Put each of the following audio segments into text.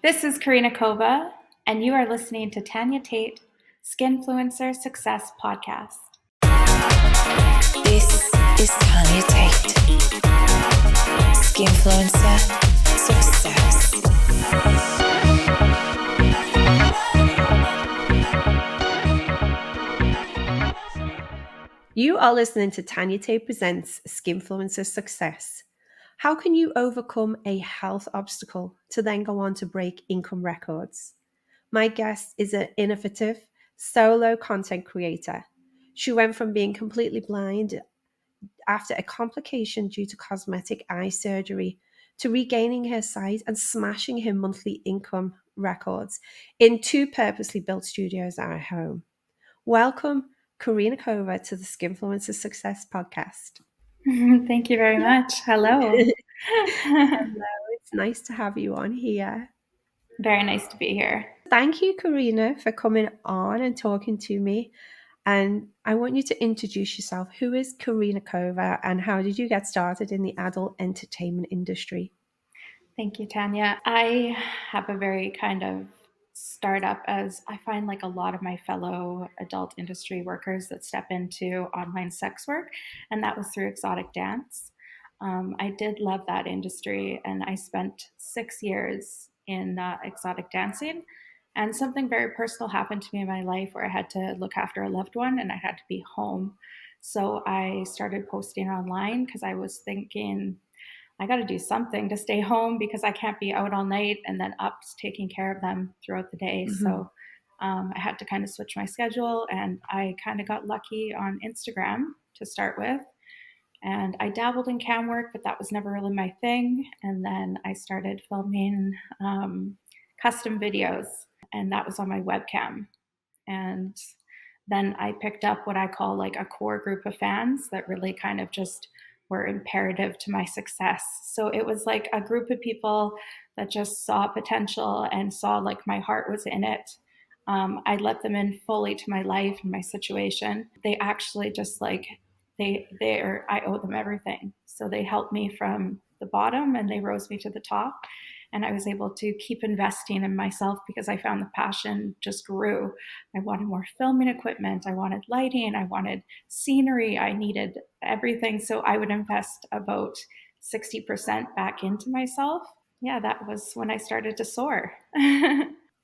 This is Korina Kova, and you are listening to Tanya Tate, Skinfluencer Success podcast. This is Tanya Tate, Skinfluencer Success. You are listening to Tanya Tate Presents Skinfluencer Success. How can you overcome a health obstacle to then go on to break income records? My guest is an innovative solo content creator. She went from being completely blind after a complication due to cosmetic eye surgery to regaining her sight and smashing her monthly income records in 2 purposely built studios at her home. Welcome, Korina Kova, to the Skinfluencer Success podcast. Thank you very much. Hello. Hello, it's nice to have you on here. Very nice to be here. Thank you, Korina, for coming on and talking to me. And I want you to introduce yourself. Who is Korina Kova and how did you get started in the adult entertainment industry? Thank you, Tanya. I have a very kind of startup, as I find like a lot of my fellow adult industry workers that step into online sex work, and that was through exotic dance. I did love that industry, and I spent 6 years in exotic dancing. And something very personal happened to me in my life where I had to look after a loved one and I had to be home. So I started posting online because I was thinking, I got to do something to stay home because I can't be out all night and then up taking care of them throughout the day. Mm-hmm. So I had to kind of switch my schedule, and I kind of got lucky on Instagram to start with. And I dabbled in cam work, but that was never really my thing. And then I started filming custom videos, and that was on my webcam. And then I picked up what I call like a core group of fans that really kind of just were imperative to my success. So it was like a group of people that just saw potential and saw like my heart was in it. I let them in fully to my life and my situation. They actually just like, I owe them everything. So they helped me from the bottom and they rose me to the top. And I was able to keep investing in myself because I found the passion just grew. I wanted more filming equipment. I wanted lighting. I wanted scenery. I needed everything. So I would invest about 60% back into myself. Yeah, that was when I started to soar.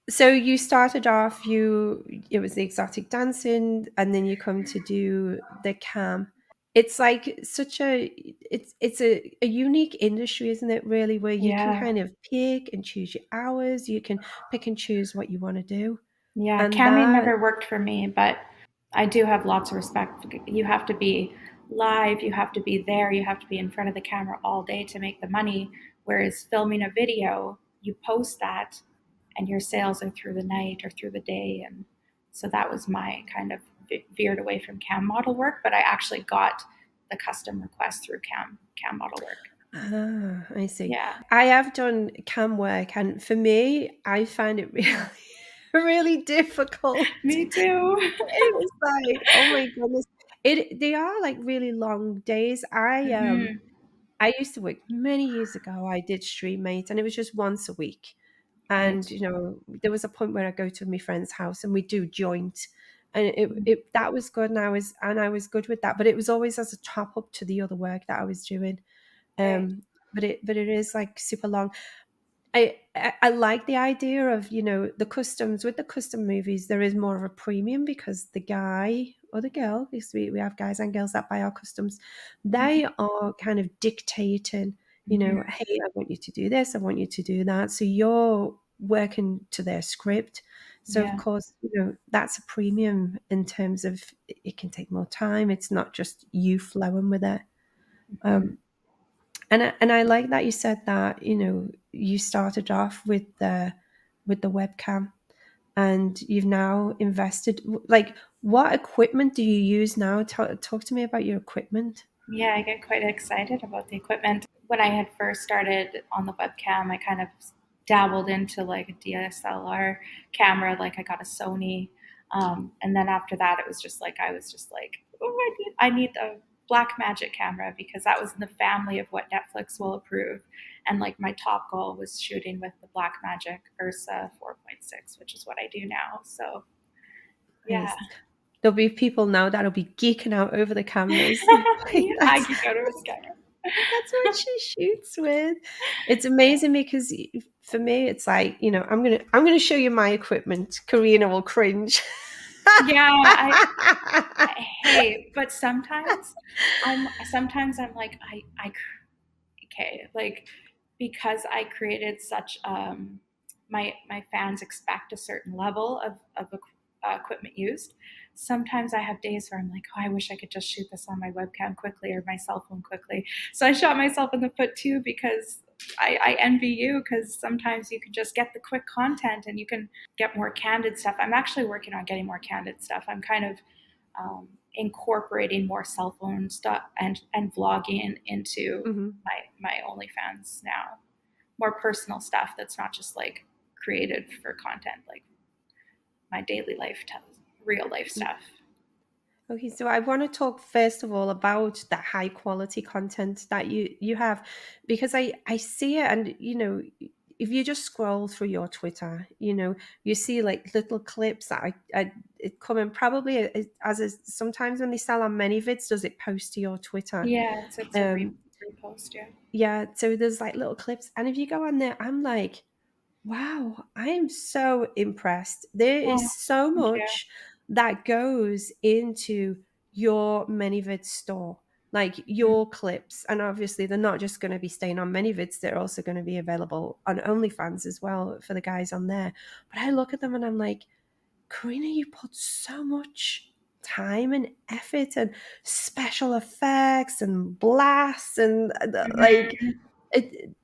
So you started off, it was the exotic dancing, and then you come to do the cam. It's like it's a unique industry, isn't it, really, where you can Yeah. kind of pick and choose your hours, you can pick and choose what you want to do. Yeah, And camming that, never worked for me, but I do have lots of respect. You have to be live, you have to be there, you have to be in front of the camera all day to make the money. Whereas filming a video, you post that and your sales are through the night or through the day. And so that was my kind of veered away from cam model work, but I actually got the custom request through cam model work. I see. Yeah. I have done cam work, and for me, I find it really, really difficult. Me too. It was like, oh my goodness. They are like really long days. Mhm. I used to work many years ago. I did stream mate, and it was just once a week. And Right. there was a point where I go to my friend's house and we do joint, and it that was good, and I was good with that. But it was always as a top up to the other work that I was doing. Right. But it is like super long. I like the idea of, the customs. With the custom movies, there is more of a premium because the guy or the girl, because we have guys and girls that buy our customs, they are kind of dictating, Mhm. hey, I want you to do this, I want you to do that. So you're working to their script. So of Yeah. course, that's a premium in terms of it can take more time. It's not just you flowing with it. Um, and I like that you said that, you started off with the webcam, and you've now invested. Like, what equipment do you use now? Talk to me about your equipment. Yeah, I get quite excited about the equipment. When I had first started on the webcam, I kind of dabbled into like a DSLR camera, like I got a Sony. And then after that, it was just like, I was just like, oh, I need Blackmagic camera because that was in the family of what Netflix will approve. And like my top goal was shooting with the Blackmagic Ursa 4.6, which is what I do now. So yeah. Nice. There'll be people now that'll be geeking out over the cameras. Yeah, I that's geek out over the camera. that's what she shoots with. It's amazing because for me, it's like, I'm gonna show you my equipment. Karina will cringe. Yeah, hey, but sometimes I'm like I okay, like because I created such my fans expect a certain level of equipment used. Sometimes I have days where I'm like, oh, I wish I could just shoot this on my webcam quickly or my cell phone quickly. So I shot myself in the foot too because I envy you because sometimes you can just get the quick content and you can get more candid stuff. I'm actually working on getting more candid stuff. I'm kind of incorporating more cell phone stuff and vlogging into Mhm. my OnlyFans now. More personal stuff that's not just like created for content, like my daily life, real life stuff. Okay, so I want to talk first of all about the high quality content that you have, because I see it, and if you just scroll through your Twitter, you see like little clips that it come in probably sometimes when they sell on many vids, does it post to your Twitter? Yeah, it's a Um, repost. Yeah. yeah, so there's like little clips, and if you go on there, I'm like, wow, I am so impressed. There Oh, is so thank you. much that goes into your ManyVids store, like Mm. your clips. And obviously, they're not just going to be staying on ManyVids, they're also going to be available on OnlyFans as well for the guys on there. But I look at them and I'm like, Karina, you put so much time and effort and special effects and blasts and like, Mhm. it,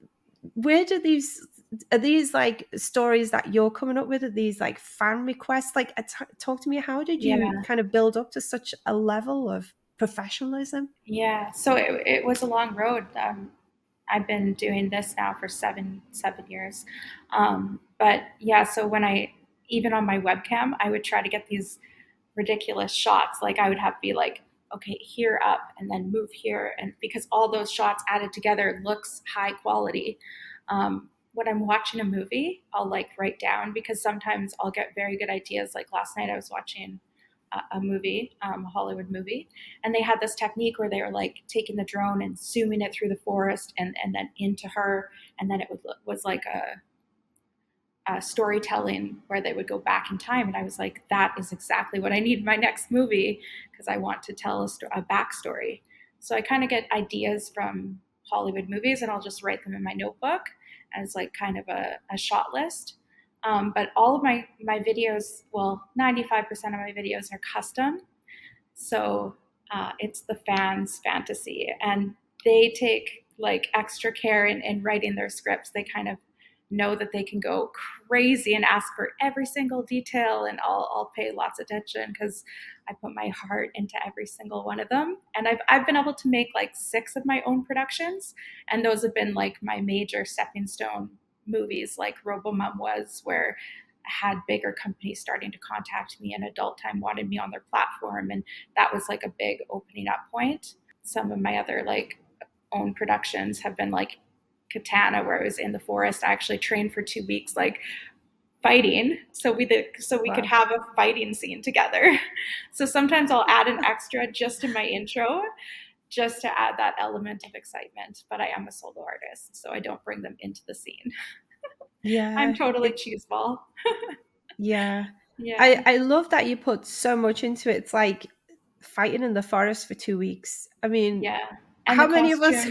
where do these are these like stories that you're coming up with? Are these like fan requests? Like, talk to me. How did you Yeah. kind of build up to such a level of professionalism? Yeah. So it was a long road. I've been doing this now for seven years. But yeah, so when even on my webcam, I would try to get these ridiculous shots. Like I would have to be like, okay, here up and then move here. And because all those shots added together looks high quality. When I'm watching a movie, I'll like write down because sometimes I'll get very good ideas. Like last night I was watching a movie, a Hollywood movie, and they had this technique where they were like taking the drone and zooming it through the forest and then into her, and then was like storytelling where they would go back in time. And I was like, that is exactly what I need in my next movie because I want to tell a backstory. So I kind of get ideas from Hollywood movies and I'll just write them in my notebook as like kind of a shot list. But all of my videos, well, 95% of my videos are custom. So it's the fans' fantasy. And they take like extra care in writing their scripts. They kind of know that they can go crazy and ask for every single detail, and I'll pay lots of attention because I put my heart into every single one of them. And I've been able to make like 6 of my own productions, and those have been like my major stepping stone movies, like RoboMom was, where I had bigger companies starting to contact me, and Adult Time wanted me on their platform, and that was like a big opening up point. Some of my other like own productions have been like Katana, where I was in the forest. I actually trained for 2 weeks, like fighting, so we could Wow. have a fighting scene together. So sometimes I'll add an extra just in my intro, just to add that element of excitement. But I am a solo artist, so I don't bring them into the scene. I'm Yeah, totally cheeseball. yeah. Yeah, I love that you put so much into it. It's like fighting in the forest for 2 weeks. I mean, yeah. And how many of us?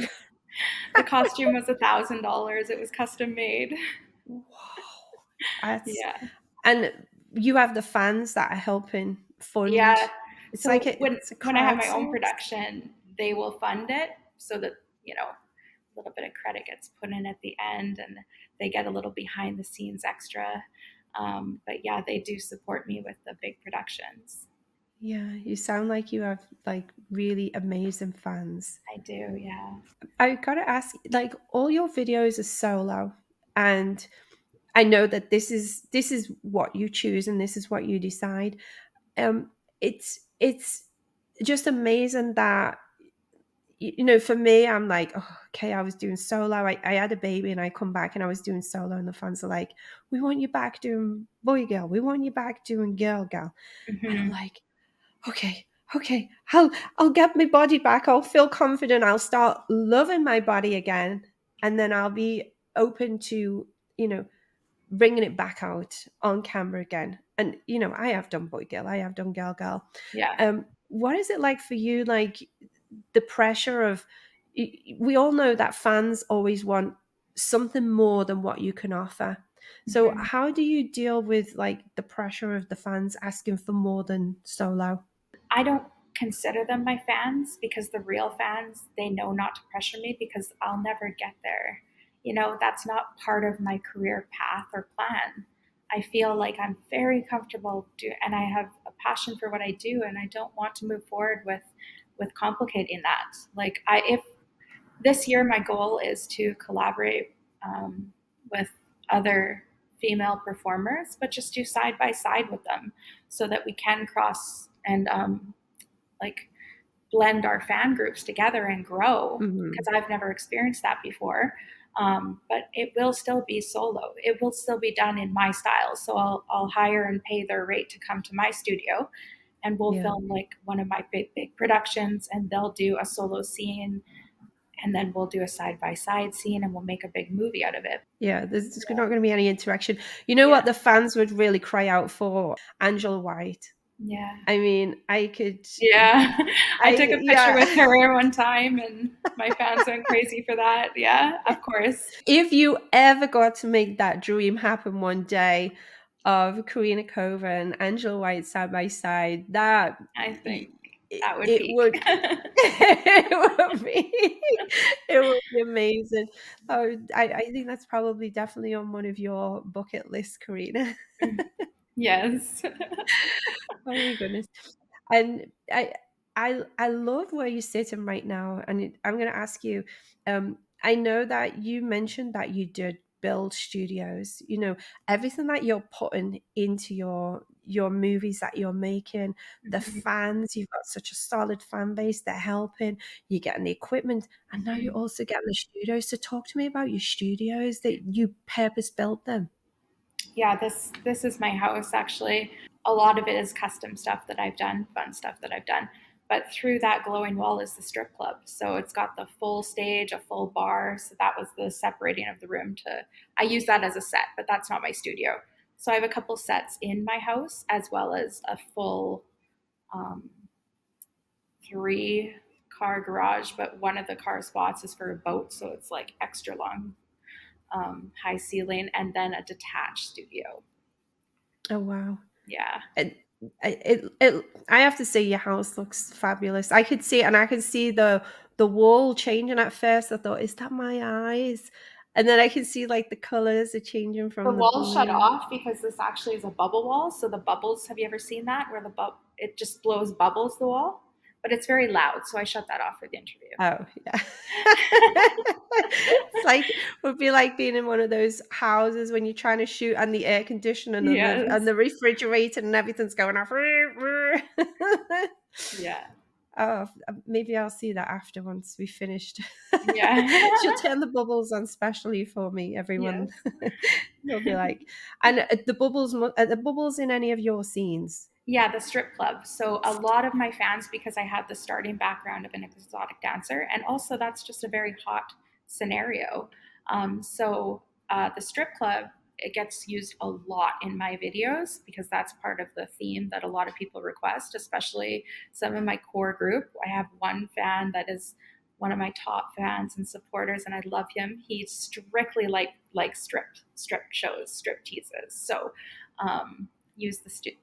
the costume was $1,000. It was custom made. Wow, that's Yeah. and you have the fans that are helping fund. Yeah. It's like So it's a when I have my own crowdsource. production, they will fund it so that, a little bit of credit gets put in at the end and they get a little behind the scenes extra. But yeah, they do support me with the big productions. Yeah, you sound like you have like really amazing fans. I do, yeah. I gotta ask, like all your videos are solo, and I know that this is what you choose and this is what you decide. It's just amazing that for me, I'm like, oh, okay, I was doing solo. I had a baby and I come back and I was doing solo, and the fans are like, we want you back doing boy girl. We want you back doing girl girl. And I'm Hmm. like, okay, okay, I'll get my body back. I'll feel confident. I'll start loving my body again, and then I'll be open to bringing it back out on camera again. And I have done boy girl. I have done girl girl. Yeah. What is it like for you? Like the pressure of we all know that fans always want something more than what you can offer. So Hmm. how do you deal with like the pressure of the fans asking for more than solo? I don't consider them my fans because the real fans, they know not to pressure me because I'll never get there. That's not part of my career path or plan. I feel like I'm very comfortable and I have a passion for what I do, and I don't want to move forward with complicating that. Like if this year my goal is to collaborate with other female performers, but just do side by side with them so that we can cross and like blend our fan groups together and grow, Hmm. because I've never experienced that before. But it will still be solo. It will still be done in my style. So I'll hire and pay their rate to come to my studio, and we'll Yeah. film like one of my big productions, and they'll do a solo scene, and then we'll do a side by side scene, and we'll make a big movie out of it. Yeah, there's not going to be any interaction. You know Yeah. what the fans would really cry out for? Angela White. Yeah. I mean, I could, Yeah. I took a picture with yeah. her one time, and my fans went crazy for that. Yeah, of course. If you ever got to make that dream happen one day of Korina Kova and Angela White side by side, that I think it, that would it peak. would it would be it would be amazing. Oh, I think that's probably definitely on one of your bucket lists, Karina. Yes. Oh my goodness. And I love where you're sitting right now. And I'm going to ask you, I know that you mentioned that you did build studios, everything that you're putting into your movies that you're making, the Mhm. fans, you've got such a solid fan base, they're helping, you're getting the equipment, and now you're Mhm. also getting the studios. So talk to me about your studios that you purpose built them. Yeah, this is my house actually. A lot of it is custom stuff that I've done, fun stuff that I've done. But through that glowing wall is the strip club. So it's got the full stage, a full bar. So that was the separating of the room to I use that as a set, but that's not my studio. So I have a couple sets in my house as well as a full um, 3-car garage, but one of the car spots is for a boat, so it's like extra long, high ceiling, and then a detached studio. Oh wow. Yeah. it, I have to say your house looks fabulous. I could see it, and I could see the wall changing at first. I thought, is that my eyes? And then I can see like the colors are changing The from the wall shut blue. off because this actually is a bubble wall. So the bubbles, have you ever seen that where it just blows bubbles the wall? But it's very loud, so I shut that off for the interview. Oh yeah. It's like would be like being in one of those houses when you're trying to shoot and the air conditioning and Yes. the refrigerator and everything's going off. Yeah. Oh, maybe I'll see that after once we finished. Yeah. She'll turn the bubbles on specially for me, everyone. Yes. They'll be like, and the bubbles in any of your scenes. Yeah, the strip club. So a lot of my fans, because I had the starting background of an exotic dancer, and also that's just a very hot scenario. The strip club, it gets used a lot in my videos because that's part of the theme that a lot of people request, especially some of my core group. I have one fan that is one of my top fans and supporters, and I love him. He strictly like strip shows, strip teases. So use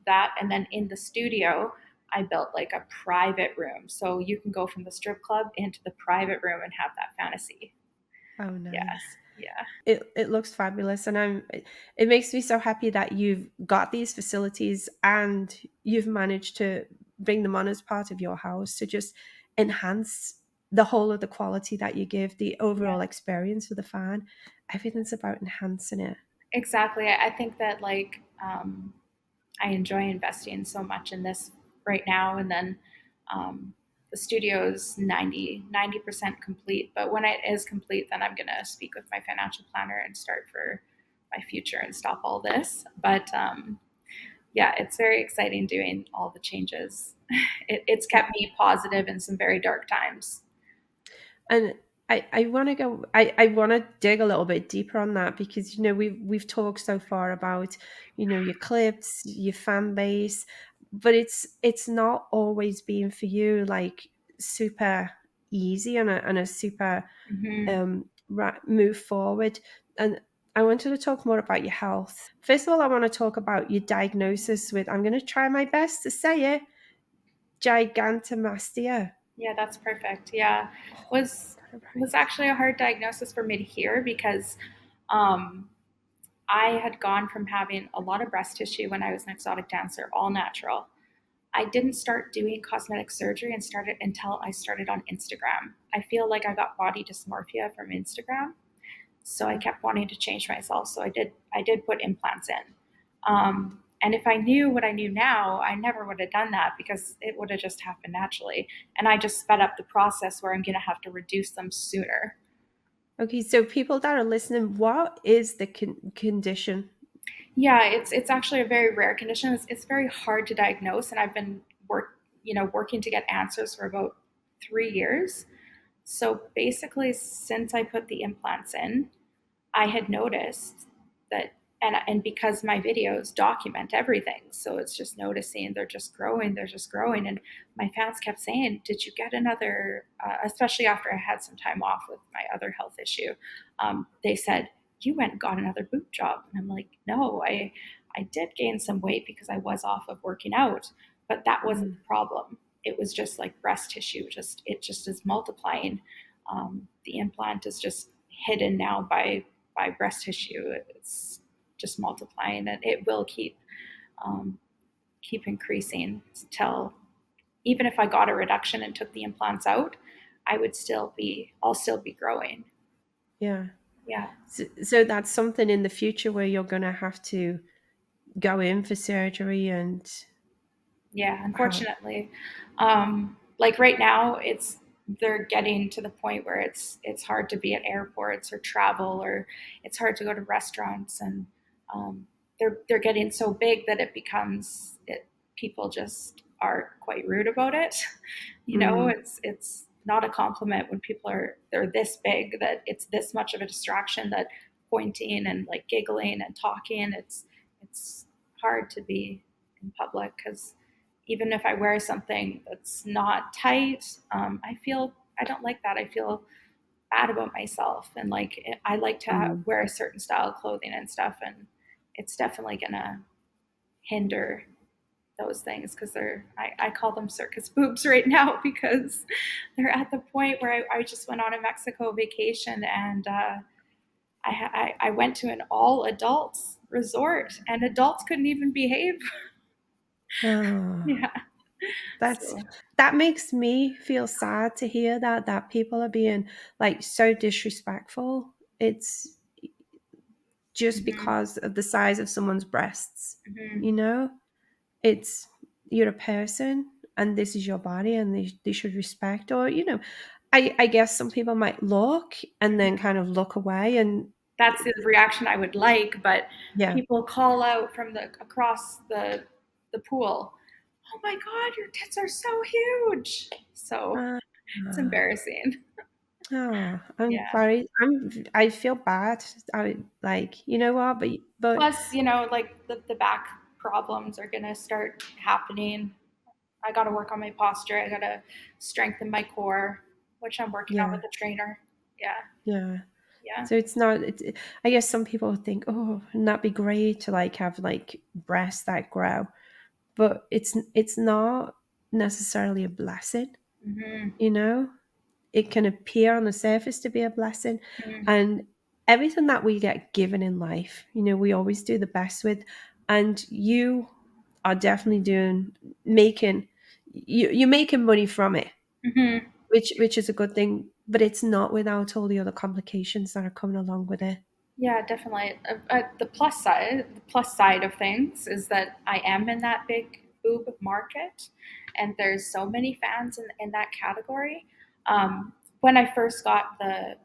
that, and then in the studio I built like a private room, so you can go from the strip club into the private room and have that fantasy. Oh, Yeah. nice. Yeah. It looks fabulous, and it makes me so happy that you've got these facilities and you've managed to bring them on as part of your house to just enhance the whole of the quality that you give, the Yeah, overall experience for the fan. Everything's about enhancing it. exactly. I think that I enjoy investing so much in this right now, and then the studio's 90% complete. But when it is complete, then I'm going to speak with my financial planner and start for my future and stop all this. But yeah, it's very exciting doing all the changes. It's kept me positive in some very dark times. And I want to go, I want to dig a little bit deeper on that because, we've talked so far about, your clips, your fan base, but it's not always been for you like super easy and a super Mm-hmm. move forward. And I wanted to talk more about your health. First of all, I want to talk about your diagnosis with, I'm going to try my best to say it, gigantomastia. Yeah, that's perfect. Yeah, was was actually a hard diagnosis for me to hear because um, I had gone from having a lot of breast tissue when I was an exotic dancer, all natural. I didn't start doing cosmetic surgery and started until I started on Instagram. I feel like I got body dysmorphia from Instagram, so I kept wanting to change myself. So I did put implants in. And if I knew what I knew now, I never would have done that because it would have just happened naturally. And I just sped up the process where I'm going to have to reduce them sooner. Okay, so people that are listening, what is the condition? Yeah, it's actually a very rare condition. It's very hard to diagnose, and I've been working to get answers for about 3 years. So basically, since I put the implants in, I had noticed that, and because my videos document everything, so it's just noticing they're just growing, and my fans kept saying, "Did you get another?" Especially after I had some time off with my other health issue, they said, "You went and got another boob job," and I'm like, "No, I did gain some weight because I was off of working out, but that wasn't the problem. It was just like breast tissue, it just is multiplying. The implant is just hidden now by breast tissue. It's just multiplying, and it will um, keep increasing till even if I got a reduction and took the implants out, I'll still be growing. Yeah. Yeah. So that's something in the future where you're going to have to go in for surgery and Yeah, how. unfortunately, like right now, they're getting to the point where it's hard to be at airports or travel, or it's hard to go to restaurants, and they're getting so big that people just are quite rude about it. Mm, It's not a compliment when they're this big that it's this much of a distraction that pointing and like giggling and talking, it's hard to be in public because even if I wear something that's not tight, I don't like that. I feel bad about myself, and like I like to mm. wear a certain style of clothing and stuff, and it's definitely gonna hinder those things because I call them circus boobs right now because they're at the point where I just went on a Mexico vacation, and I went to an all adults resort, and adults couldn't even behave. Oh, Yeah. that's So. that makes me feel sad to hear that people are being like so disrespectful. It's just Mhm. because of the size of someone's breasts, Mhm. you know? It's you're a person and this is your body and they should respect or I guess some people might look and then kind of look away and That's the reaction I would like, but yeah. people call out from across the pool, "Oh my God, your tits are so huge!" So uh, it's embarrassing. oh, I'm Yeah. sorry. I feel bad. I like, you know what, but Plus, like the back problems are gonna start happening. I got to work on my posture. I got to strengthen my core, which I'm working on yeah, with a trainer. Yeah. yeah. Yeah. So it's not I guess some people think, "Oh, wouldn't that be great to like have like breasts that grow?" But it's not necessarily a blessing, Hmm. you know? It can appear on the surface to be a blessing. Hmm. And everything that we get given in life, we always do the best with. And you are definitely making you're making money from it, Hmm. which is a good thing, but it's not without all the other complications that are coming along with it. Yeah, definitely. The plus side of things is that I am in that big boob market, and there's so many fans in that category. When I first got the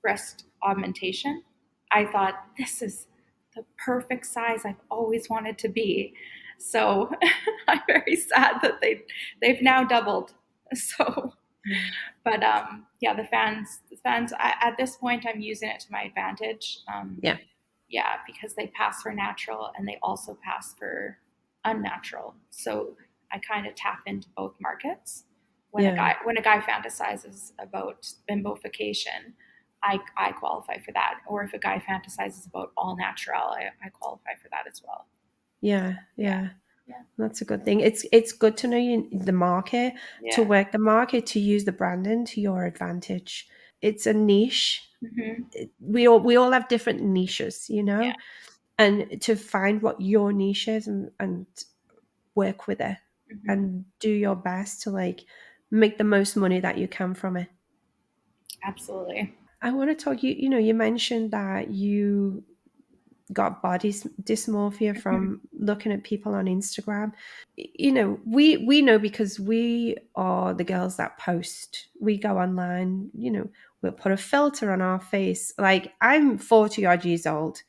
breast augmentation, I thought this is the perfect size I've always wanted to be. So I'm very sad that they've now doubled. So, Yeah. but yeah, the fans. At this point, I'm using it to my advantage. Yeah. Yeah, because they pass for natural and they also pass for unnatural. So I kind of tap into both markets. Yeah. When a guy fantasizes about bimbofication, I qualify for that. Or if a guy fantasizes about all natural, I qualify for that as well. Yeah. Yeah, Yeah. yeah, That's a good thing. It's good to know the market, to yeah. work the market, to use the branding to your advantage. It's a niche. Hmm. We all have different niches, Yeah. and to find what your niche is, and work with it Hmm. and do your best to like make the most money that you can from it. Absolutely. I want to talk, you mentioned that you got body dysmorphia Hmm. from looking at people on Instagram. We know, because we are the girls that post. We go online, we'll put a filter on our face. Like, I'm 40 odd years old.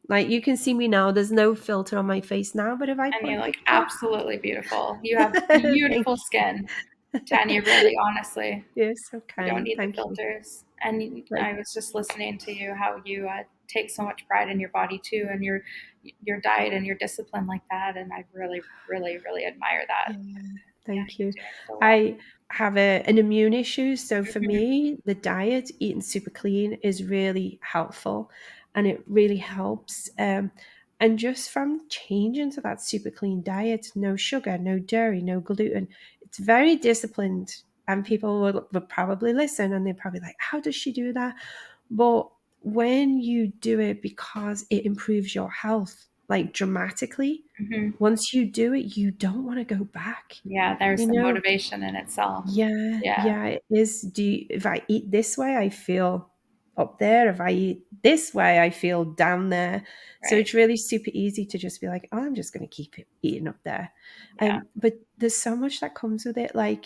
Like, you can see me now, there's no filter on my face now, but if I And put a you look picture absolutely beautiful. You have thank beautiful skin, Tanya. Really, honestly. you. You're so You don't kind. need the Thank you. filters. And Like, I was just listening to you how you take so much pride in your body too, and your diet and your discipline like that. And I really, really, really admire that. yeah, Yeah, thank you're you. doing so well. I have an immune issue. So for Hmm. me, the diet, eating super clean, is really helpful, and it really helps. And just from changing to that super clean diet, no sugar, no dairy, no gluten, it's very disciplined. And people will probably listen and they're probably like, how does she do that? But when you do it because it improves your health, like, dramatically, Hmm. once you do it, you don't want to go back. Yeah, there's You the know, motivation in itself. yeah, Yeah, yeah, it is. If I eat this way, I feel up there. If I eat this way, I feel down there. So right. it's really super easy to just be like, oh, I'm just going to keep it eating up there. Yeah. But there's so much that comes with it. Like,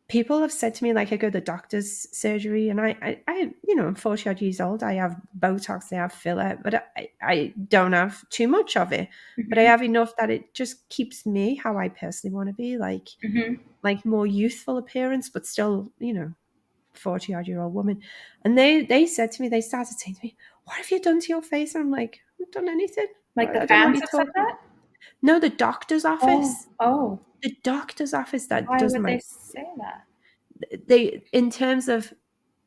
people have said to me, like, I go to the doctor's surgery, and I'm 40 odd years old. I have Botox, I have filler, but I don't have too much of it. But I Hmm. have enough that it just keeps me how I personally want to be, Hmm. like more youthful appearance, but still, 40 odd year old woman. And they said to me, they started saying to me, what have you done to your face? And I'm like, I haven't done anything. Like the I don't know what fans you're have said talking. that. No, the doctor's Oh, office. oh. The doctor's office that Why does would my, they say that? they, in terms of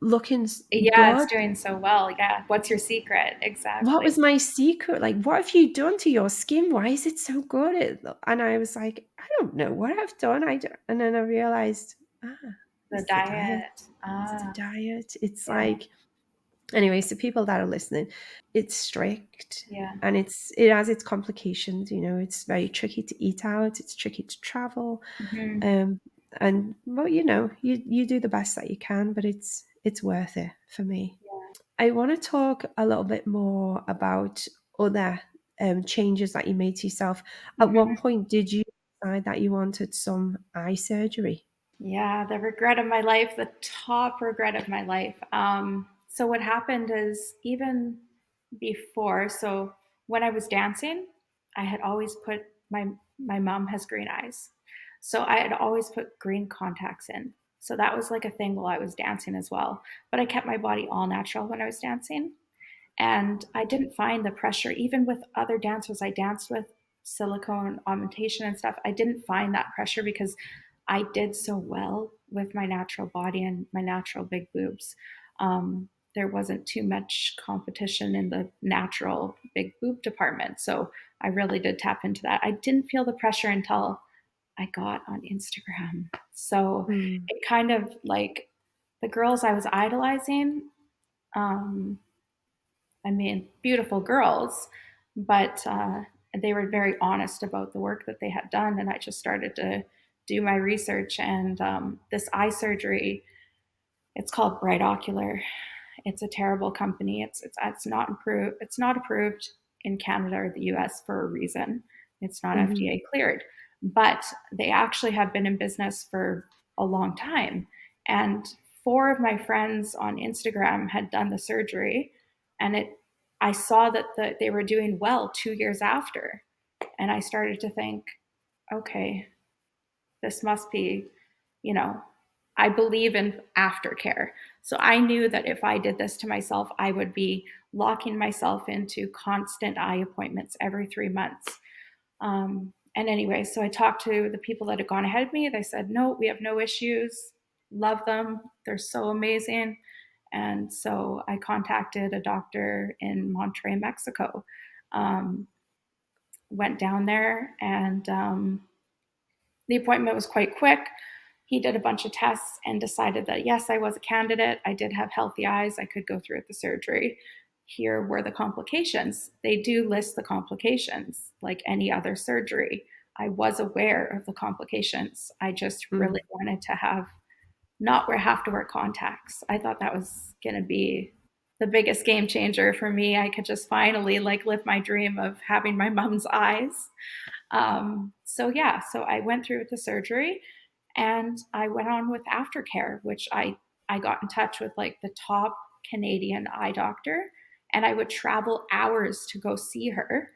looking Yeah, it's good. doing so well. Yeah. What's your secret? What Exactly. was my secret? Like, what have you done to your skin? Why is it so good? And I was like, I don't know what I've done. And then I realized, The it's the diet. diet. It's the Ah, diet. It's yeah, like, anyway, so people that are listening, it's strict, yeah. and it has its complications. It's very tricky to eat out. It's tricky to travel. Hmm. Um, and well, you do the best that you can, but it's worth it for me. Yeah. I want to talk a little bit more about other changes that you made to yourself. At one Hmm. point, did you decide that you wanted some eye surgery? Yeah, the regret of my life, the top regret of my life. So what happened is even before, so when I was dancing, I had always put my mom has green eyes. So I had always put green contacts in. So that was like a thing while I was dancing as well. But I kept my body all natural when I was dancing. And I didn't find the pressure, even with other dancers I danced with, silicone augmentation and stuff. I didn't find that pressure because I did so well with my natural body and my natural big boobs. There wasn't too much competition in the natural big boob department. So I really did tap into that. I didn't feel the pressure until I got on Instagram. So Mm, it kind of like the girls I was idolizing, um, I mean, beautiful girls, but they were very honest about the work that they had done. And I just started to do my research. And this eye surgery, it's called Bright Ocular. It's a terrible company. It's not approved. It's not approved in Canada or the U.S. for a reason. It's not mhm. FDA cleared. but they actually have been in business for a long time. And 4 of my friends on Instagram had done the surgery, and I saw that they were doing well 2 years after. And I started to think, okay, this must be, you know, I believe in aftercare. So I knew that if I did this to myself, I would be locking myself into constant eye appointments every 3 months. And anyway, so I talked to the people that had gone ahead of me. They said, no, we have no issues. Love them. They're so amazing. And so I contacted a doctor in Monterrey, Mexico. Went down there, and the appointment was quite quick. He did a bunch of tests and decided that, yes, I was a candidate. I did have healthy eyes. I could go through with the surgery. Here were the complications. They do list the complications like any other surgery. I was aware of the complications. I just really wanted to have to wear contacts. I thought that was going to be the biggest game changer for me. I could just finally live my dream of having my mom's eyes. So I went through with the surgery, and I went on with aftercare, which I got in touch with the top Canadian eye doctor, and I would travel hours to go see her,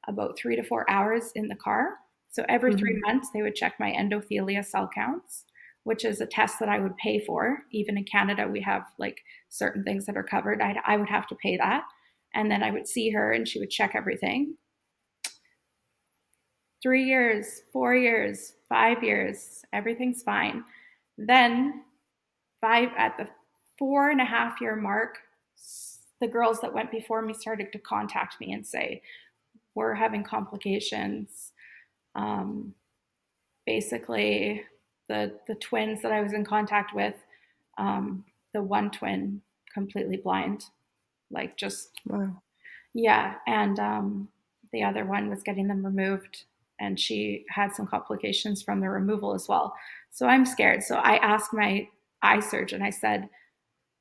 about 3 to 4 hours in the car. So every 3 months, they would check my endothelia cell counts, which is a test that I would pay for. Even in Canada, we have certain things that are covered. I would have to pay that. And then I would see her, and she would check everything. 3 years, 4 years, 5 years, everything's fine. Then at the 4.5 year mark, the girls that went before me started to contact me and say, we're having complications. Basically, the twins that I was in contact with, the one twin completely blind, Wow. yeah. And the other one was getting them removed, and she had some complications from the removal as well. So I'm scared. So I asked my eye surgeon, I said,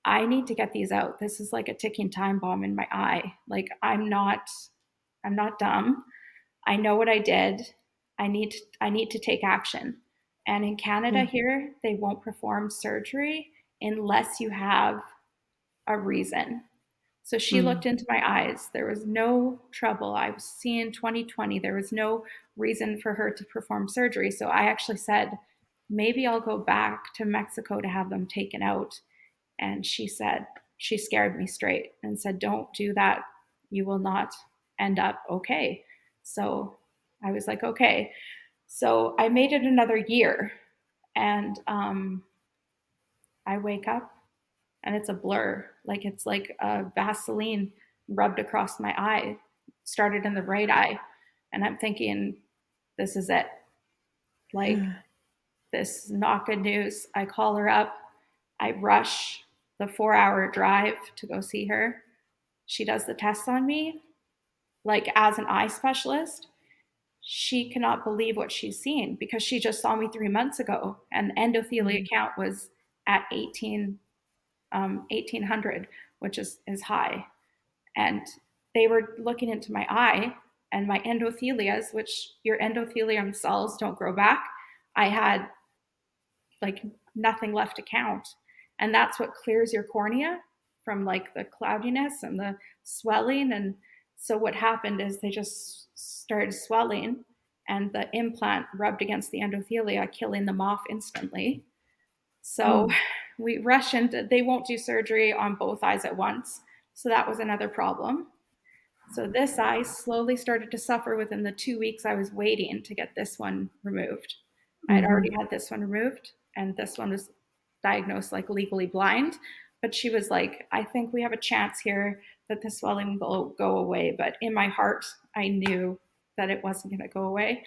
I need to get these out. This is like a ticking time bomb in my eye. I'm not dumb. I know what I did. I need to take action. And in Canada here, they won't perform surgery unless you have a reason. So she looked into my eyes. There was no trouble. I was seeing 20/20. There was no reason for her to perform surgery. So I actually said, maybe I'll go back to Mexico to have them taken out. And she scared me straight and said, don't do that. You will not end up okay. So I was like, okay. So I made it another year, and I wake up and it's a blur. It's like a Vaseline rubbed across my eye, started in the right eye. And I'm thinking, this is it. This is not good news. I call her up. I rush the 4-hour drive to go see her. She does the tests on me. As an eye specialist, she cannot believe what she's seen, because she just saw me 3 months ago, and the endothelia count was at 1800, which is high. And they were looking into my eye, and my endothelias, which your endothelium cells don't grow back, I had nothing left to count. And that's what clears your cornea from the cloudiness and the swelling. And so what happened is they just started swelling, and the implant rubbed against the endothelia, killing them off instantly. So we rush into, they won't do surgery on both eyes at once. So that was another problem. So this eye slowly started to suffer within the 2 weeks I was waiting to get this one removed. I had already had this one removed, and this one was diagnosed legally blind. But she was like, I think we have a chance here that the swelling will go away. But in my heart, I knew that it wasn't going to go away.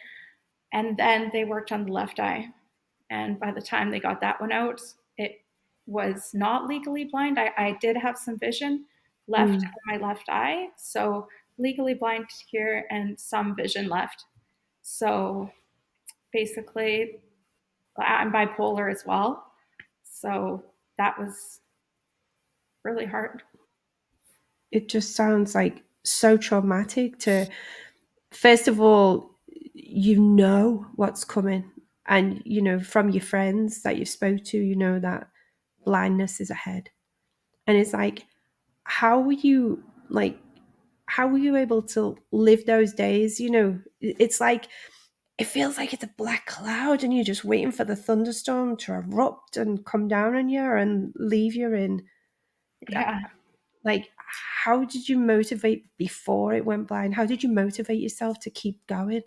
And then they worked on the left eye. And by the time they got that one out, it was not legally blind. I did have some vision left in my left eye. So legally blind here and some vision left. So basically, I'm bipolar as well. So that was really hard. It just sounds so traumatic to, first of all, you know what's coming. And, you know, from your friends that you spoke to, you know that blindness is ahead. And it's like, how were you like, how were you able to live those days? You know, it's like, it feels like it's a black cloud and you're just waiting for the thunderstorm to erupt and come down on you and leave you in. Yeah. Like, how did you motivate before it went blind? How did you motivate yourself to keep going?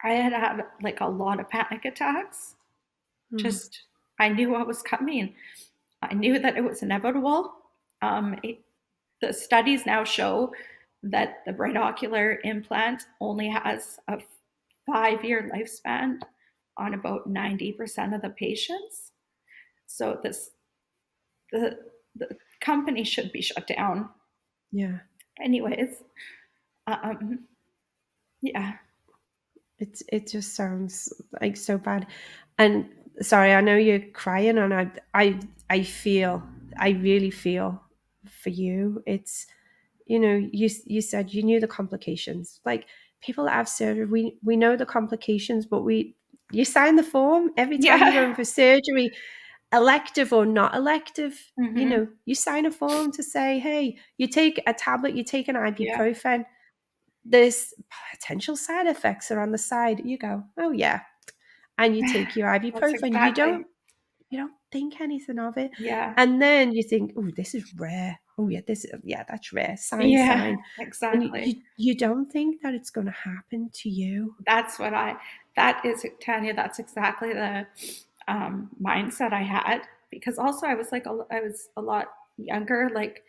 I had like a lot of panic attacks. Mm, Just, I knew what was coming. I knew that it was inevitable. The studies now show that the binocular implant only has a 5-year lifespan on about 90% of the patients. So the the company should be shut down. yeah. Anyways, um, yeah, It just sounds like so bad. And sorry, I know you're crying, and I feel, I really feel for you. It's, you know, you said you knew the complications. Like, people that have surgery, we know the complications, but we, you sign the form every time you're yeah, going for surgery, elective or not elective. You hmm, know, you sign a form to say, hey, you take a tablet, you take an yeah, ibuprofen, there's potential side effects are on the side. You go, oh yeah, and you take your that's ibuprofen. exactly, You don't think anything of it, yeah, and then you think, oh, this is rare. Oh yeah, this, yeah, that's rare. yeah, Sign, and exactly. you don't think that it's going to happen to you. That's what I, that is, Tanya, that's exactly the mindset I had. Because also I was like, I was a lot younger. Like,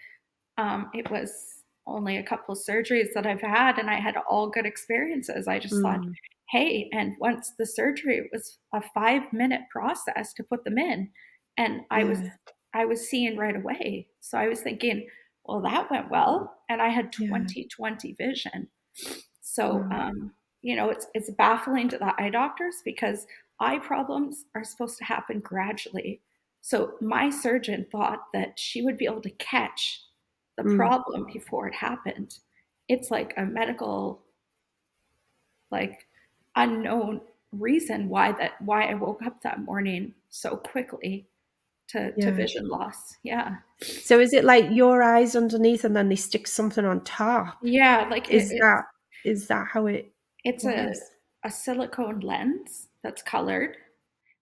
it was only a couple of surgeries that I've had, and I had all good experiences. I just thought, Mm, hey, and once the surgery, it was a 5-minute process to put them in, and yeah, I was seeing right away. So I was thinking, well, that went well, and I had yeah. 20/20 vision. So, Wow. it's baffling to the eye doctors because eye problems are supposed to happen gradually. So my surgeon thought that she would be able to catch the Mm, problem before it happened. It's like a medical, like, unknown reason why I woke up that morning so quickly to yeah. vision loss. Yeah. So is it like your eyes underneath, and then they stick something on top? Yeah, like Is that, is that how it it's was? a silicone lens that's colored.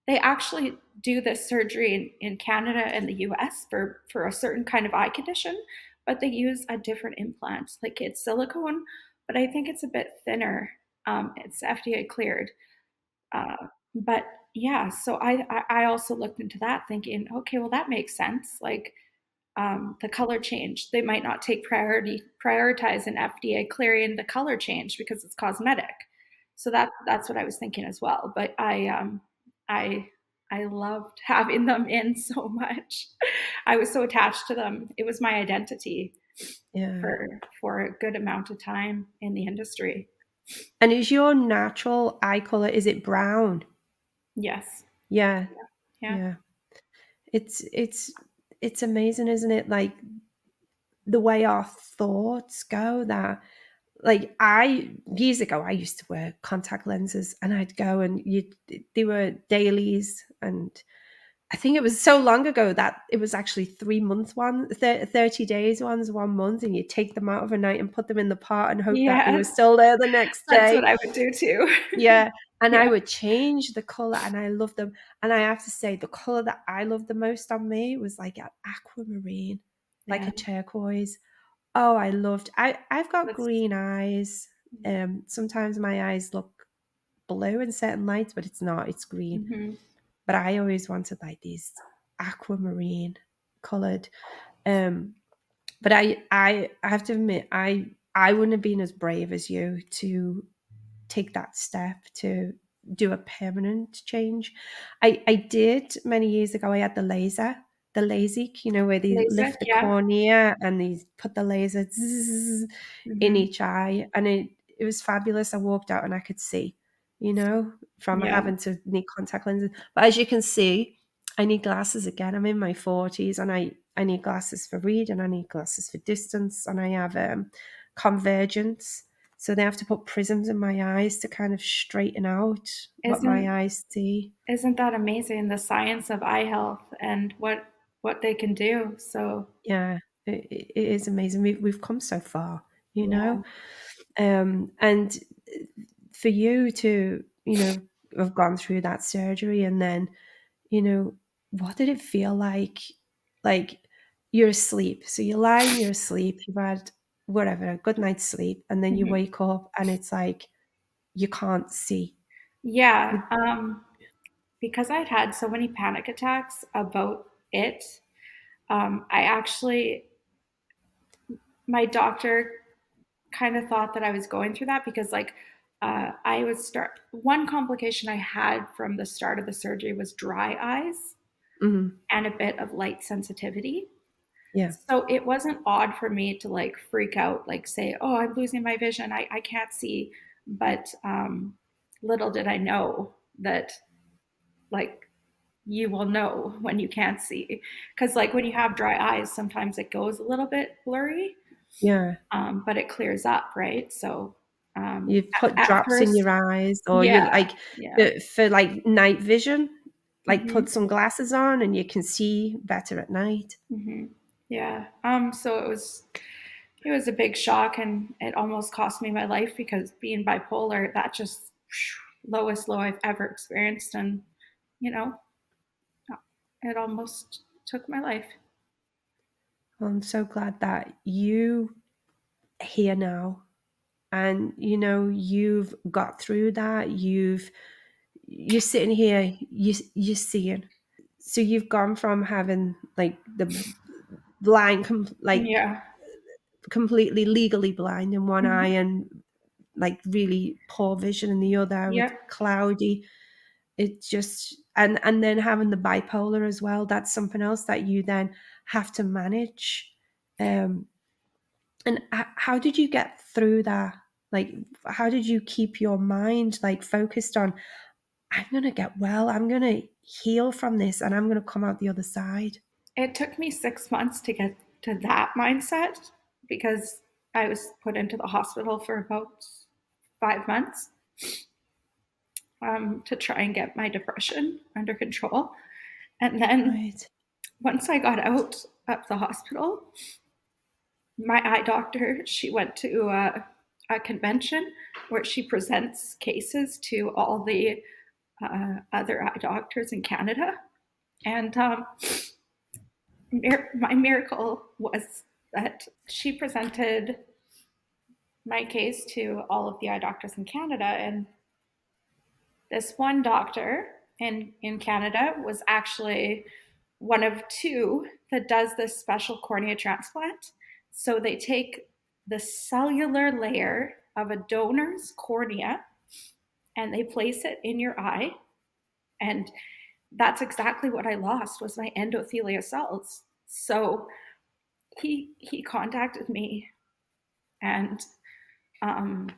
They actually do this surgery in Canada and the US for a certain kind of eye condition, but they use a different implant. Like, it's silicone, but I think it's a bit thinner. It's FDA cleared. But yeah, so I also looked into that thinking, okay, well, that makes sense. Like, the color change, they might not prioritize an FDA clearing the color change because it's cosmetic. So that's what I was thinking as well. But I I loved having them in so much. I was so attached to them. It was my identity Yeah. for a good amount of time in the industry. And is your natural eye color, is it brown? Yes. Yeah. Yeah. Yeah. It's it's amazing, isn't it? Like, the way our thoughts go, that, like, I, years ago, I used to wear contact lenses, and I'd go, and you, they were dailies, and I think it was so long ago that it was actually 3 month one, 30 days ones, 1 month, and you take them out of a night and put them in the pot and hope that they were Yes. still there the next That's what day. I would do too. Yeah. And I Yeah. would change the color, and I love them. And I have to say, the color that I loved the most on me was like an aquamarine, like Yeah. a turquoise. Oh, I loved, I've got That's green eyes. Sometimes my eyes look blue in certain lights, but it's not, it's green. mhm. But I always wanted like these aquamarine colored. Um, but I have to admit, I wouldn't have been as brave as you to take that step to do a permanent change. I did many years ago. I had the LASIK, you know, where they LASIK, lift the yeah. cornea and they put the laser in Mhm. each eye, and it was fabulous. I walked out and I could see, you know, from Yeah. having to need contact lenses. But as you can see, I need glasses again. I'm in my 40s, and I need glasses for reading, I need glasses for distance, and I have convergence. So they have to put prisms in my eyes to kind of straighten out what Isn't my eyes see. isn't that amazing? The science of eye health and what they can do. So Yeah, it is amazing. We've come so far, you yeah, know. And for you to, have gone through that surgery, and then, what did it feel like? Like, you're asleep. So you're lying, you're asleep, you've had whatever, a good night's sleep, and then you hmm wake up and it's like you can't see. yeah. Because I'd had so many panic attacks about it, I actually my doctor kind of thought that I was going through that because like I would start one complication I had from the start of the surgery was dry eyes Hmm. and a bit of light sensitivity. Yeah, So it wasn't odd for me to like freak out, like say, oh, I'm losing my vision. I can't see. But little did I know that like you will know when you can't see. Because like when you have dry eyes, sometimes it goes a little bit blurry, yeah. but it clears up, right? So You put at drops in first, your eyes, or you yeah, like, yeah. for like night vision, like hmm put some glasses on and you can see better at night. hmm Yeah. So it was a big shock and it almost cost me my life because being bipolar, that just lowest low I've ever experienced. And, you know, it almost took my life. I'm so glad that you here now, and you've got through that. You're sitting here, you're seeing. So you've gone from having like the blind, like Yeah. completely legally blind in one eye, hmm and like really poor vision in the other with Yep. cloudy. It just, and then having the bipolar as well, that's something else that you then have to manage. um and how did you get through that? Like, how did you keep your mind like focused on, I'm gonna get well, I'm gonna heal from this, and I'm gonna come out the other side? It took me 6 months to get to that mindset because I was put into the hospital for about 5 months to try and get my depression under control. And then Right. once I got out of the hospital, my eye doctor, she went to a convention where she presents cases to all the other eye doctors in Canada. And my miracle was that she presented my case to all of the eye doctors in Canada. And this one doctor in Canada was actually one of two that does this special cornea transplant. So they take the cellular layer of a donor's cornea and they place it in your eye. And that's exactly what I lost was my endothelial cells. So he contacted me and um,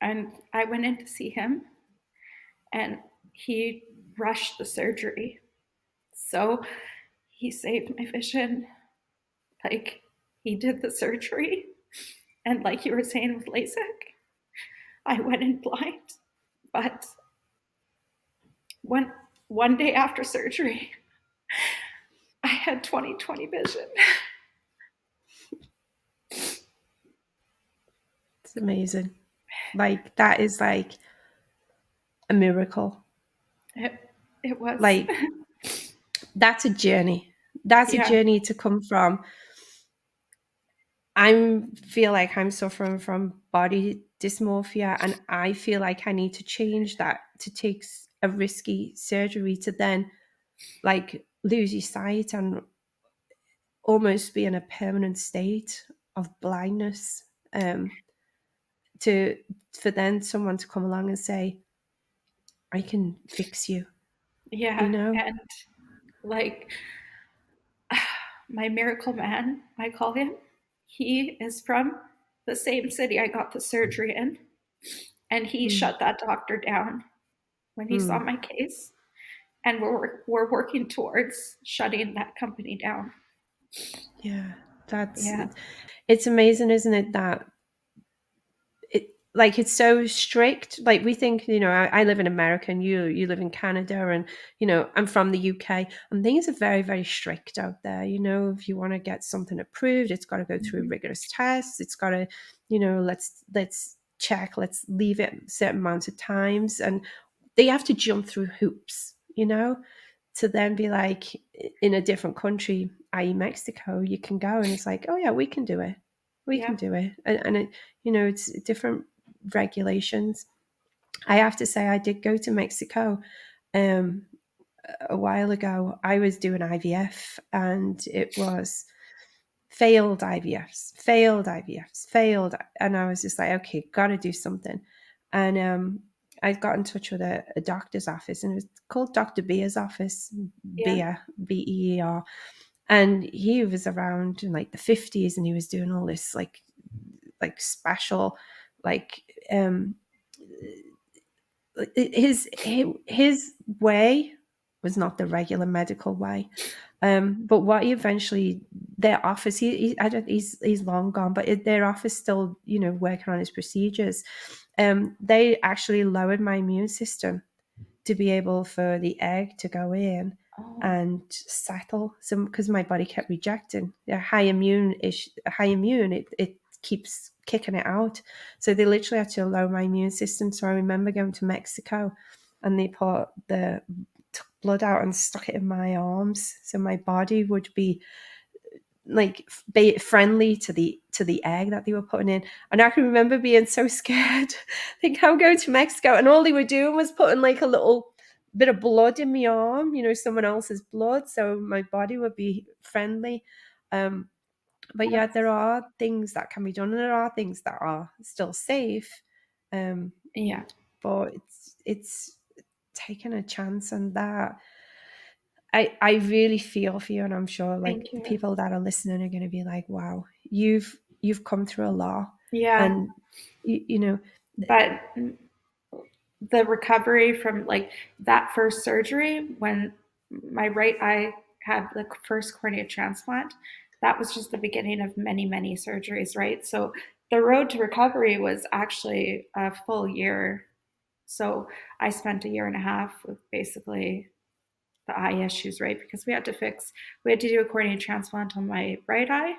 and I went in to see him and he rushed the surgery. So he saved my vision. Like he did the surgery. And like you were saying with LASIK, I went in blind. But when one day after surgery, I had 20/20 vision. It's amazing. Like, that is like a miracle. It was. Like, that's a journey. That's a Yeah. journey to come from. I feel like I'm suffering from body dysmorphia, and I feel like I need to change that, to take a risky surgery to then like lose your sight and almost be in a permanent state of blindness. To For then someone to come along and say, I can fix you, you Yeah. know? And like my miracle man, I call him, he is from the same city I got the surgery in. And he Mm, shut that doctor down when he saw mm, my case. And we're working towards shutting that company down. yeah, that's Yeah. it's amazing, isn't it, that like it's so strict. Like we think, I live in America and you live in Canada, and I'm from the UK, and things are very, very strict out there. If you want to get something approved, it's got to go through rigorous tests. It's got to, let's check, let's leave it certain amounts of times, and they have to jump through hoops, to then be like, in a different country, i.e. Mexico, you can go and it's like, oh yeah, we can do it. We Yeah. can do it. And it, it's different regulations. I have to say, I did go to Mexico um, a while ago. I was doing IVF, and it was failed IVFs, failed IVFs, failed. And I was just like, okay, got to do something. And I got in touch with a doctor's office, and it was called Dr. Beer's office, Yeah. Beer, Beer. And he was around in like the 50s, and he was doing all this like special, like his way was not the regular medical way. But what he eventually, their office, I don't, he's long gone, but their office still, working on his procedures. They actually lowered my immune system to be able for the egg to go in Oh. and settle. So because my body kept rejecting high immune, it keeps kicking it out. So they literally had to lower my immune system. So I remember going to Mexico, and they took blood out and stuck it in my arms, so my body would be like be friendly to the egg that they were putting in. And I can remember being so scared. I think I'm going to Mexico, and all they were doing was putting like a little bit of blood in my arm, someone else's blood, so my body would be friendly. But yeah, there are things that can be done, and there are things that are still safe. Yeah. But it's taking a chance on that. I really feel for you, and I'm sure like Thank you. people that are listening are going to be like, wow, you've come through a lot. Yeah. And you know But the recovery from like that first surgery, when my right eye had the first cornea transplant, that was just the beginning of many, many surgeries, right? So the road to recovery was actually a full year. So I spent a year and a half with basically the eye issues, right? Because we had to do a cornea transplant on my right eye,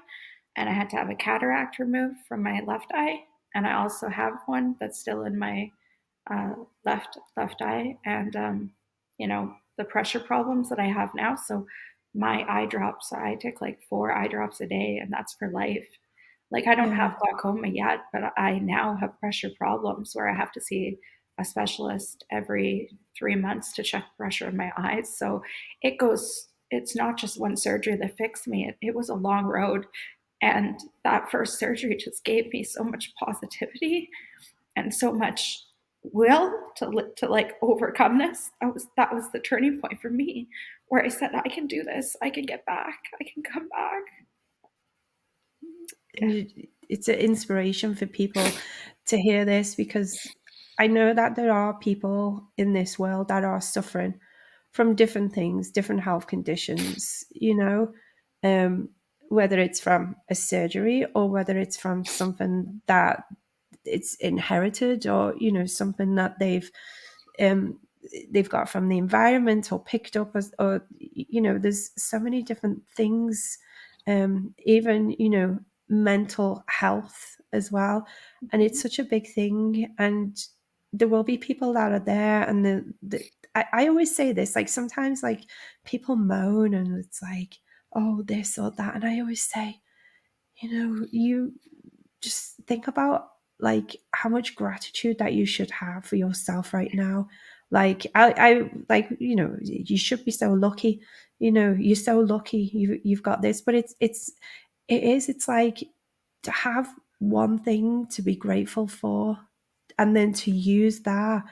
and I had to have a cataract removed from my left eye. And I also have one that's still in my uh, left eye, and the pressure problems that I have now. So my eye drops, I take like 4 eye drops a day, and that's for life. Like I don't yeah, have glaucoma yet, but I now have pressure problems where I have to see a specialist every 3 months to check pressure in my eyes. So it goes. It's not just one surgery that fixed me. It was a long road, and that first surgery just gave me so much positivity and so much will to like overcome this. That was the turning point for me, where I said, I can do this. I can get back. I can come back. and it's an inspiration for people to hear this, because I know that there are people in this world that are suffering from different things, different health conditions, whether it's from a surgery or whether it's from something that it's inherited, or something that um they've got from the environment or picked up as, or there's so many different things, even mental health as well. And it's such a big thing, and there will be people that are there, and I always say this, like sometimes like people moan and it's like, oh, this or that, and I always say, you just think about like how much gratitude that you should have for yourself right now. Like I like, you should be so lucky. You're so lucky you've got this. But it's like to have one thing to be grateful for, and then to use that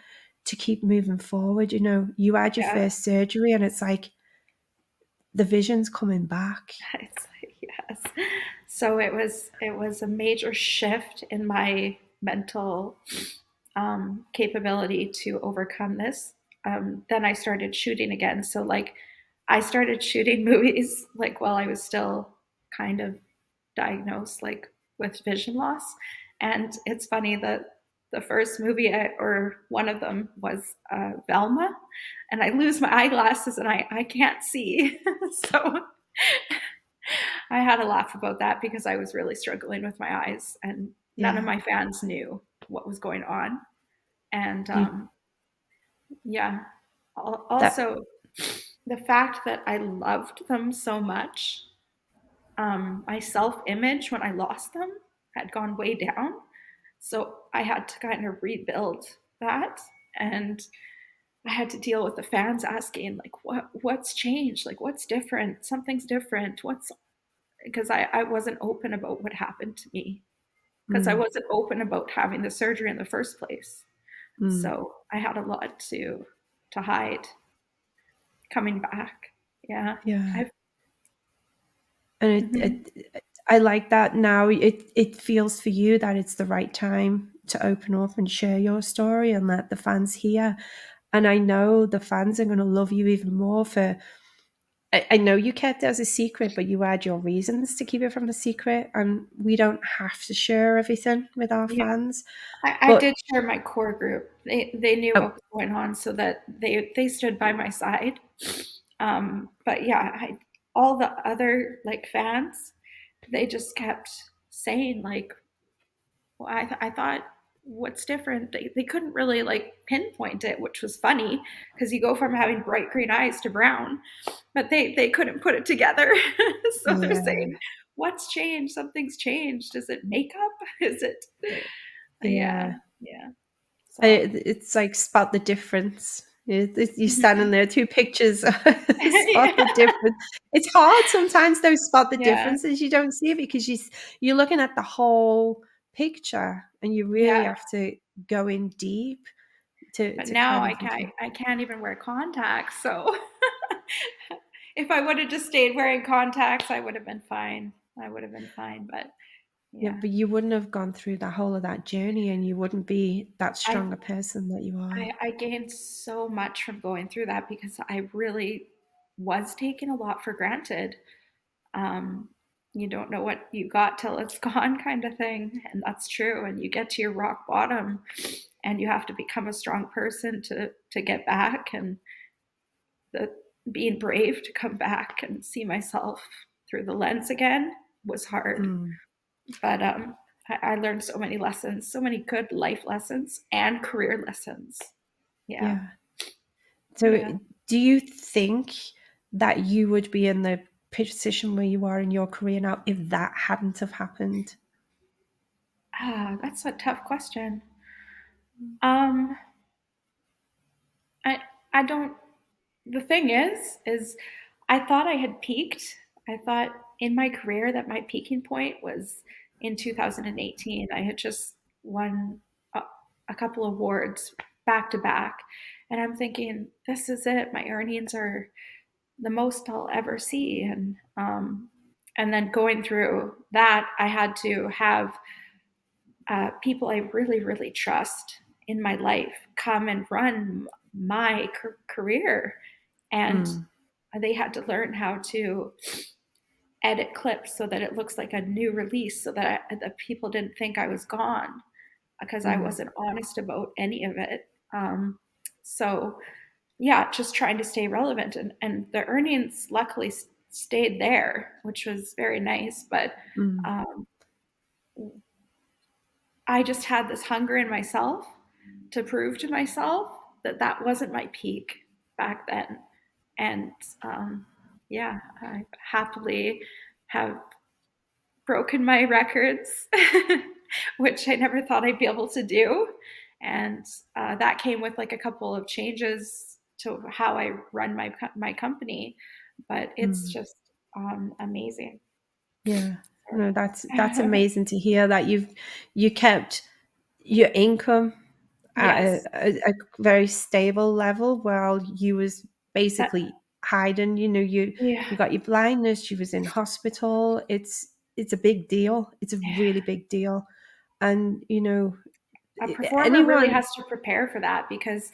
to keep moving forward. You had your Yeah. first surgery, and it's like the vision's coming back. It's like, yes. So it was a major shift in my mental capability to overcome this. Then I started shooting again. So like I started shooting movies like while I was still kind of diagnosed like with vision loss. And it's funny that the first movie or one of them was Velma, and I lose my eyeglasses and I can't see. So I had a laugh about that because I was really struggling with my eyes, and none of Yeah. my fans knew what was going on. And You yeah, that also the fact that I loved them so much, my self image when I lost them had gone way down. So I had to kind of rebuild that. And I had to deal with the fans asking, like, what's changed? Like, what's different? Something's different. What's because I wasn't open about what happened to me because I mm, wasn't open about having the surgery in the first place. mm, So I had a lot to hide coming back. Yeah. yeah. I've And mhm. I like that now. It feels for you that it's the right time to open up and share your story and let the fans hear. And I know the fans are going to love you even more for. I know you kept it as a secret, but you had your reasons to keep it from a secret, and we don't have to share everything with our Yeah. fans. I But did share my core group. They knew oh, what was going on, so that they stood by my side. But yeah, all the other like fans, they just kept saying like, well, I thought what's different. They couldn't really like pinpoint it, which was funny because you go from having bright green eyes to brown, but they couldn't put it together. So they're saying, yeah, what's changed? Something's changed. Is it makeup? Is it? yeah. Yeah, yeah. So It's like spot the difference. You're standing mhm. there, two pictures, spot the difference. It's hard sometimes, those spot the Yeah, differences. You don't see it because you're looking at the whole picture, and you really yeah. have to go in deep But to now kind of look at. I can't even wear contacts. So if I would have just stayed wearing contacts, I would have been fine. I would have been fine. But Yeah, yeah, but you wouldn't have gone through the whole of that journey, and you wouldn't be that I stronger person that you are. I gained so much from going through that because I really was taking a lot for granted. Um, you don't know what you got till it's gone, kind of thing, and that's true. And you get to your rock bottom, and you have to become a strong person to get back. And the being brave to come back and see myself through the lens again was hard. Mm, But I learned so many lessons, so many good life lessons and career lessons. Yeah, yeah. So, yeah. do you think that you would be in the position where you are in your career now if that hadn't have happened? That's a tough question. Um, I I don't. The thing is I thought I had peaked. I thought in my career that my peaking point was in 2018. I had just won a couple awards back to back, and I'm thinking, this is it. My earnings are the most I'll ever see, and then going through that, I had to have people I really, really trust in my life come and run my career. And Mm, they had to learn how to edit clips so that it looks like a new release so that the people didn't think I was gone because I mm, wasn't honest about any of it. So, yeah, just trying to stay relevant. And the earnings luckily stayed there, which was very nice. But mm, um, I just had this hunger in myself to prove to myself that that wasn't my peak back then. And yeah, I happily have broken my records, which I never thought I'd be able to do. And that came with like a couple of changes to how I run my company. But it's mm. just amazing. Yeah. No, that's amazing to hear that you kept your income at Yes, a very stable level while you was that basically hiding. You yeah. got your blindness, you was in hospital. It's a big deal. It's a really big deal. And A performer really anyone. has to prepare for that because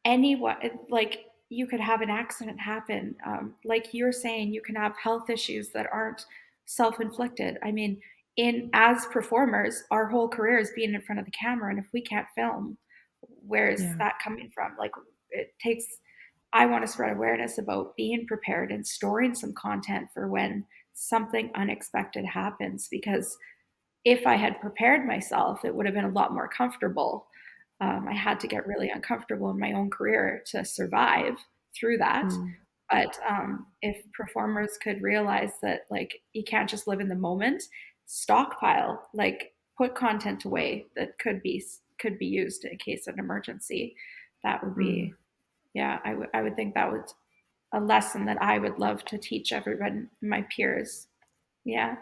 anyone, like, you could have an accident happen. Like you're saying, you can have health issues that aren't self inflicted. I mean, as performers, our whole career is being in front of the camera, and if we can't film, where's Yeah. that coming from? Like, it takes, I want to spread awareness about being prepared and storing some content for when something unexpected happens, because if I had prepared myself, it would have been a lot more comfortable. I had to get really uncomfortable in my own career to survive through that. Mm. But if performers could realize that, like, you can't just live in the moment, stockpile, like, put content away that could be used in case of an emergency. That would Mm. be, yeah, I would think that was a lesson that I would love to teach everyone, my peers. Yeah,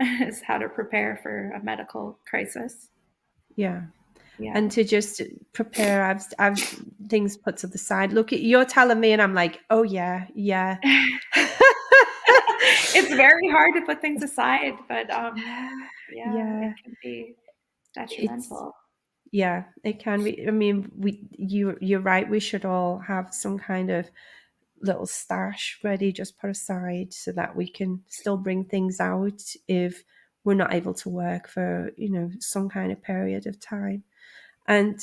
is how to prepare for a medical crisis. Yeah. Yeah. And to just prepare, I've things put to the side. Look, you're telling me, and I'm like, oh yeah, yeah. It's very hard to put things aside, but yeah, it Yeah, can be it's detrimental. yeah, it can be. I mean, you're right. We should all have some kind of little stash ready, just put aside, so that we can still bring things out if we're not able to work for some kind of period of time. And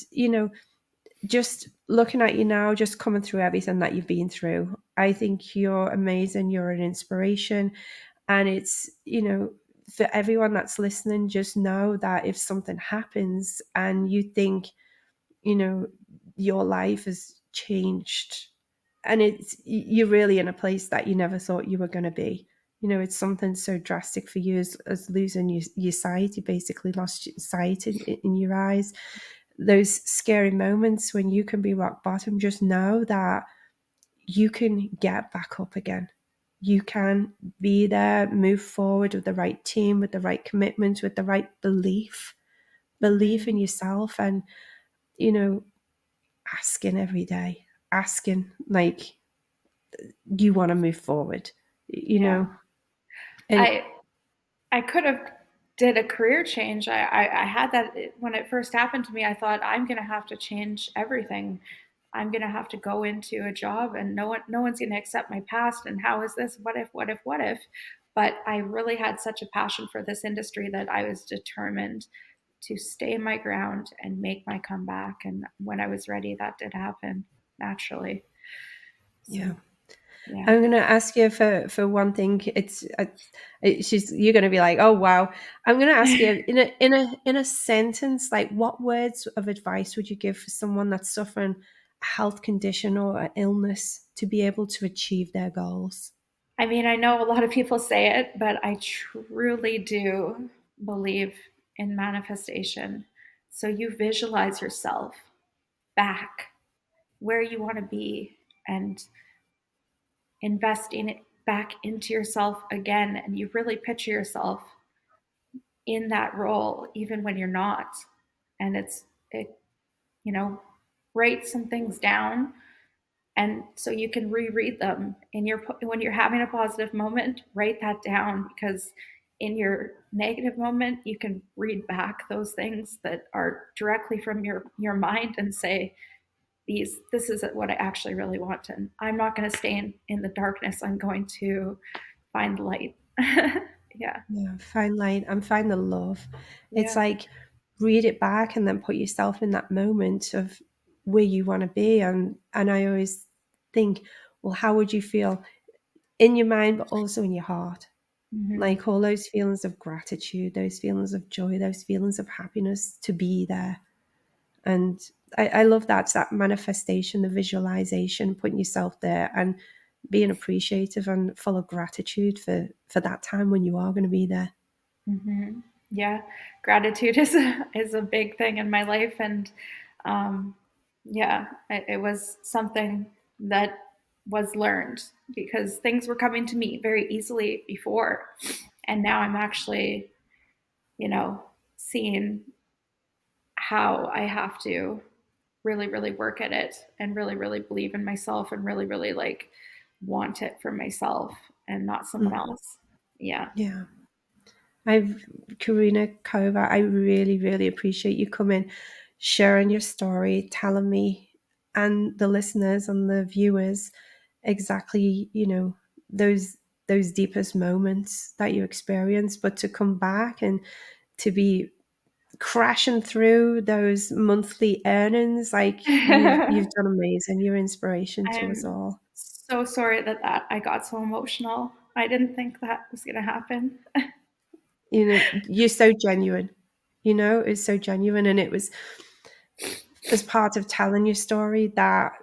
just looking at you now, just coming through everything that you've been through, I think you're amazing. You're an inspiration. And it's, for everyone that's listening, just know that if something happens and you think, you know, your life has changed and you're really in a place that you never thought you were going to be. It's something so drastic for you as losing your sight. You basically lost your sight in your eyes. Those scary moments when you can be rock bottom, just know that you can get back up again. You can be there, move forward with the right team, with the right commitment, with the right belief in Mhm. yourself, and, you know, asking every day, asking like you want to move forward, Yeah. and I I could have did a career change. I had that when it first happened to me. I thought, I'm going to have to change everything. I'm going to have to go into a job, and no one's going to accept my past. And how is this? What if? What if? What if? But I really had such a passion for this industry that I was determined to stay my ground and make my comeback. And when I was ready, that did happen naturally. yeah. So yeah. I'm going to ask you for one thing. You're going to be like, oh wow. I'm going to ask you in a sentence, like, what words of advice would you give for someone that's suffering a health condition or an illness to be able to achieve their goals? I mean, I know a lot of people say it, but I truly do believe in manifestation. So you visualize yourself back where you want to be and investing it back into yourself again. And you really picture yourself in that role, even when you're not. And you know, write some things down, and so you can reread them in your when you're having a positive moment. Write that down, because in your negative moment you can read back those things that are directly from your mind and say, this is what I actually really want, and I'm not going to stay in the darkness. I'm going to find light. Yeah. Yeah, find light and find the love. It's Yeah. like read it back and then put yourself in that moment of where you want to be. And I always think, well, how would you feel in your mind, but also in your heart? Mm-hmm. Like all those feelings of gratitude, those feelings of joy, those feelings of happiness to be there. And I love that. It's that manifestation, the visualization, putting yourself there and being appreciative and full of gratitude for that time when you are going to be there. Mm-hmm. Yeah, gratitude is a big thing in my life, and um, yeah, it was something that was learned, because things were coming to me very easily before, and now I'm actually, seeing how I have to really, really work at it, and really, really believe in myself, and really, really like want it for myself and not someone Mm, else. Yeah. yeah. Korina Kova, I really, really appreciate you coming, sharing your story, telling me and the listeners and the viewers exactly, those those deepest moments that you experience, but to come back and to be crashing through those monthly earnings, like you've done amazing. You're inspiration to us I'm all. so sorry that I got so emotional. I didn't think that was going to happen. You know, you're so genuine. You know, it's so genuine, and it was as part of telling your story that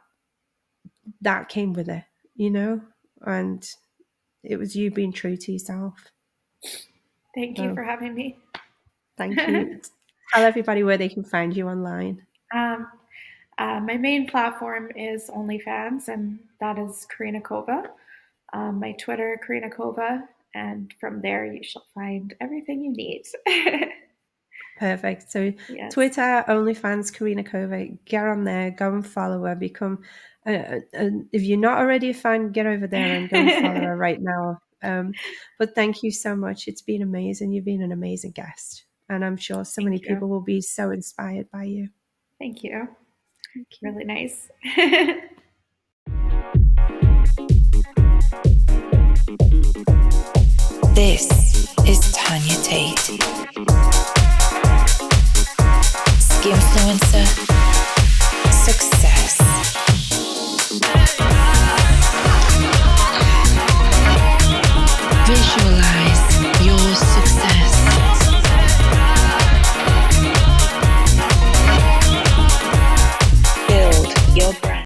came with it. You know, and it was you being true to yourself. Thank you So for having me. thank you. Tell everybody where they can find you online. My main platform is OnlyFans, and that is Korina Kova. My Twitter, Korina Kova, and from there you shall find everything you need. Perfect. So Yes. Twitter, OnlyFans, Korina Kova, get on there, go and follow her, become, if you're not already a fan, get over there and go and follow her right now. But thank you so much. It's been amazing. You've been an amazing guest. And I'm sure so many Thank you. people will be so inspired by you. Thank you. Thank you. Really nice. This is Tanya Tate. Skinfluencer Success. Visualize your success.